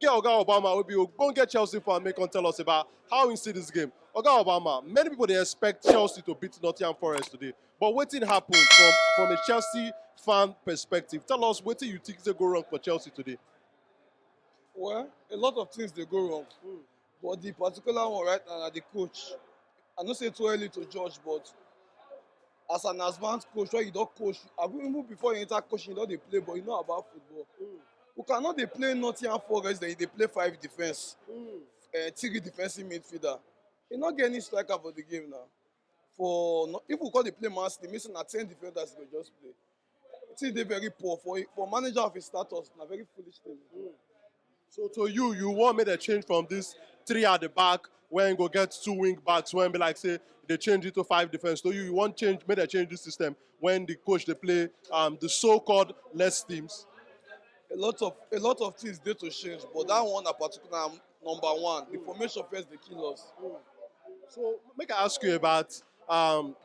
get Oga Obama will be go get Chelsea fan make and tell us about how he see this game. Oga Obama, many people they expect Chelsea to beat Nottingham Forest today, but what did happen from a Chelsea fan perspective? Tell us what you think they go wrong for Chelsea today. Well, a lot of things they go wrong, but the particular one right now, na the coach. I no say too early to judge, but as an advanced coach, when you don't coach, even before you enter coaching, you don't dey play, but you know about football. You cannot dey play Nottingham Forest, then you dey play 5 defense, 3 defensive midfielder. You not get any striker for the game now. If we call the play Man City, missing na 10 defenders go just play. It is very poor for manager of his status. Na very foolish thing. So to you, you want me to change from this 3 at the back when go get 2 wing backs when be like say they change it to 5 defense. So you want change, make they change this system when the coach they play the so-called less teams. A lot of things dey to change, but that one na particular number one. The formation first dey kill us. So make I ask you about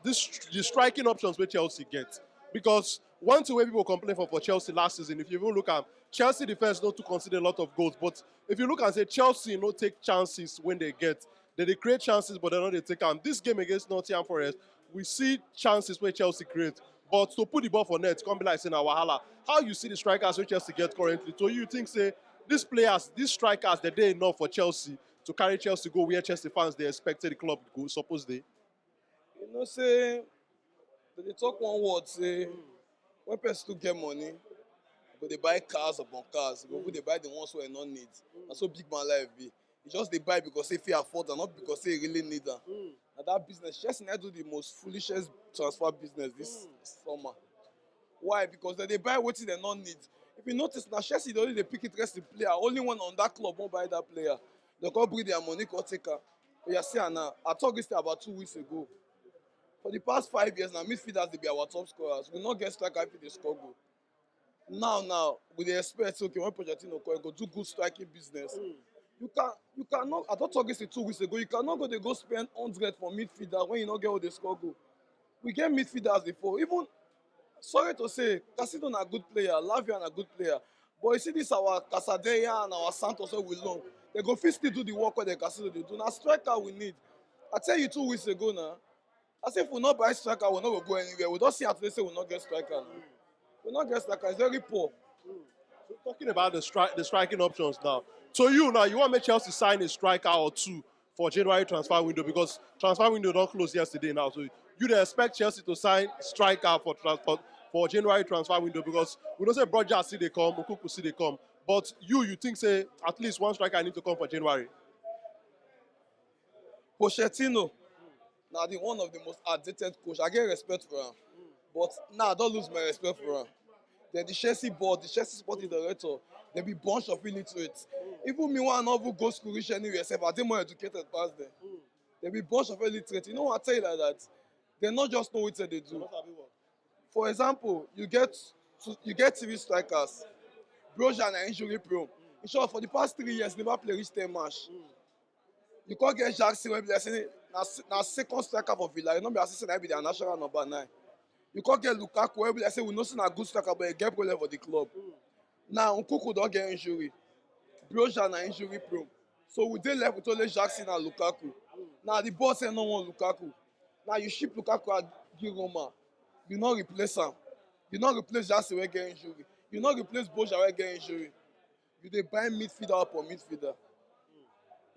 the striking options where Chelsea get. Because one thing where people complain for Chelsea last season, if you even look at Chelsea defense not to consider a lot of goals, but if you look and say Chelsea no take chances when they get, they create chances but they don't they take them. This game against Nottingham Forest, we see chances where Chelsea create. But to put the ball for net, come be like saying Wahala. How you see the strikers where Chelsea get currently? So you think say these players, these strikers, they enough for Chelsea to carry Chelsea go where Chelsea fans they expected the club to go, suppose they? You know say they talk one word say when person too get money, go dey buy cars upon cars. Go dey buy the ones wey no need. Na so big man life be. He just dey buy because say fit afford am, not because say he really need am. Na that business. Chelsea na do the most foolishest transfer business this summer. Why? Because they buy wetin they no need. If you notice, now Chelsea dey only dey pick interesting player. Only one on that club won't buy that player. They come bring their money, come take am. But you see am now. I talked this thing about 2 weeks ago. For the past 5 years now, midfielders they be our top scorers. We not get striker if they score goal. Now, we dey expect okay when Pochettino come, go do good striking business. You cannot. I don't talk this 2 weeks ago. You cannot go spend 100 for midfielder when you not get all the score goal. We get midfielders before. Even sorry to say, Caicedo na good player, Lavia na good player. But you see this our Casadeya and our Santos wey we loan, they go fit still do the work wey the Caicedo dey do. Na striker we need. I tell you 2 weeks ago now. I say if we not buy striker, we not go anywhere. We don't see how today say we not get striker now. We not get striker. It's very poor. So talking about the striking options now. So you now, you want to make Chelsea sign a striker or two for January transfer window because transfer window don't close yesterday now. So you dey expect Chelsea to sign striker for January transfer window because we don't say Broja see they come, Okuku see they come. But you think say at least one striker need to come for January. Pochettino, now the one of the most outdated coach. I get respect for him, but now I don't lose my respect for him. Then the Chelsea board, the Chelsea sporting director, they be bunch of illiterates. Even me one novel go school reach anywhere, except I think more educated past them. They be bunch of illiterates. You know what I tell you like that? They not just know what they do. For example, you get 3 strikers. Broja na injury prone. In short, for the past 3 years, never play reach 10 match. You can't get Jackson wey be like say na second striker for Villa. You know be as say na be their national number 9. You can't get Lukaku wey be like say we know say na good striker but he get problem for the club. Now Nkuku don get injury. Broja na injury prone. So we dey left with only Jackson and Lukaku. Now the boss say no want Lukaku. Now you ship Lukaku and give Roma. You not replace am. You not replace Jackson wey get injury. You not replace Broja wey get injury. You dey buy midfielder upon midfielder.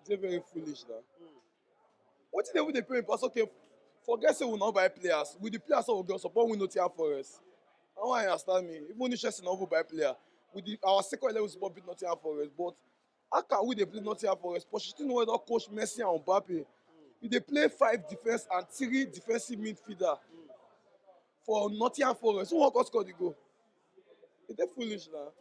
It's very foolish now. Wetin dey even dey pay pass okay? Forget say we not buy players. With the players wey we get, support we Nottingham Forest. I don't understand me. Even if Chelsea not even buy player, with our second level support beat Nottingham Forest. But how can we dey play Nottingham Forest? Pochettino wey don coach Messi and Mbappe. You dey play 5 defense and 3 defensive midfielder for Nottingham Forest. Who wan come score the goal? E dey foolish now.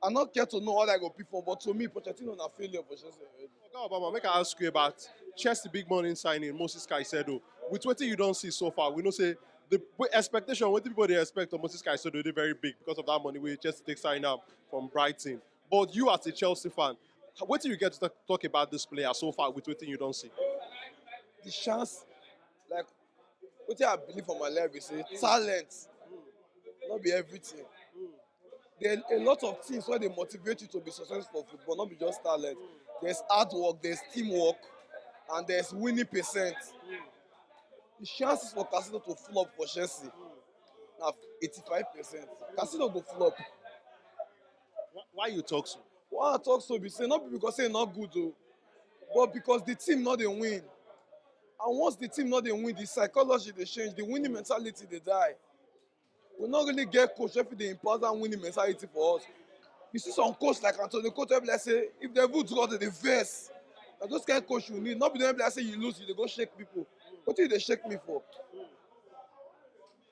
I not care to know what I go pick for, but to me, Pochettino na failure for Chelsea already. Oga Obama, make I ask you about Chelsea big money signing Moses Caicedo. With what you don't see so far, we know say the expectation, what people they expect of Moses Caicedo, they're very big because of that money we Chelsea take sign up from Brighton. But you as a Chelsea fan, what do you get to talk about this player so far with what you don't see? The chance, like, wetin I believe for my life is say talent, not be everything. there are a lot of things where they motivate you to be successful for football, not be just talent. There's hard work, there's teamwork, and there's winning percent. The chances for Caicedo to flop for Chelsea na 85%. Caicedo go flop. Why you talk so? Why I talk so be say not be because say e no good o, but because the team no dey win. And once the team no dey win, the psychology dey change, the winning mentality dey die. We no really get coach wey fit dey impart that winning mentality for us. You see some coach like Antonio Conte wey be like say if dem even draw dem dey vex. Na those kind coach you need, no be dem wey be like say you lose you dey go shake people. Wetin you dey shake me for?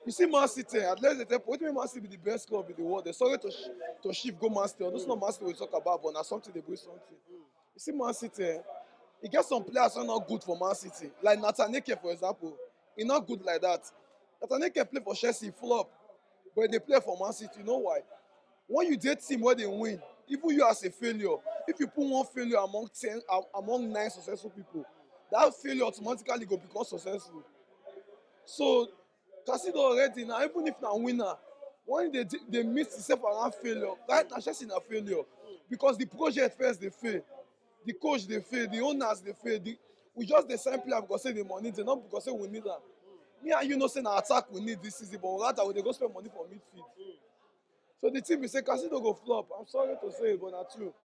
You see Man City, at least they tell wetin make Man City be the best club in the world. They sorry to shift go Man City. Although it's not Man City we talk about, but na something dey bring something. You see Man City, e get some players wey not good for Man City. Like Nathaniel, for example, e not good like that. Nathaniel play for Chelsea, e flop, but e dey play for Man City. You know why? When you dey team where they win, even you as a failure, if you put one failure among 10, among 9 successful people, that failure automatically go become successful. So Caicedo already now, even if na winner, when they miss itself around failure, right now Chelsea na failure because the project first dey fail, the coach dey fail, the owners dey fail. We just dey sign player because say the money dey, not because say we need am. Me and you know say na attack we need this season, but rather we dey go spend money for midfield. So the team be say Caicedo go flop. I'm sorry to say it, but na true.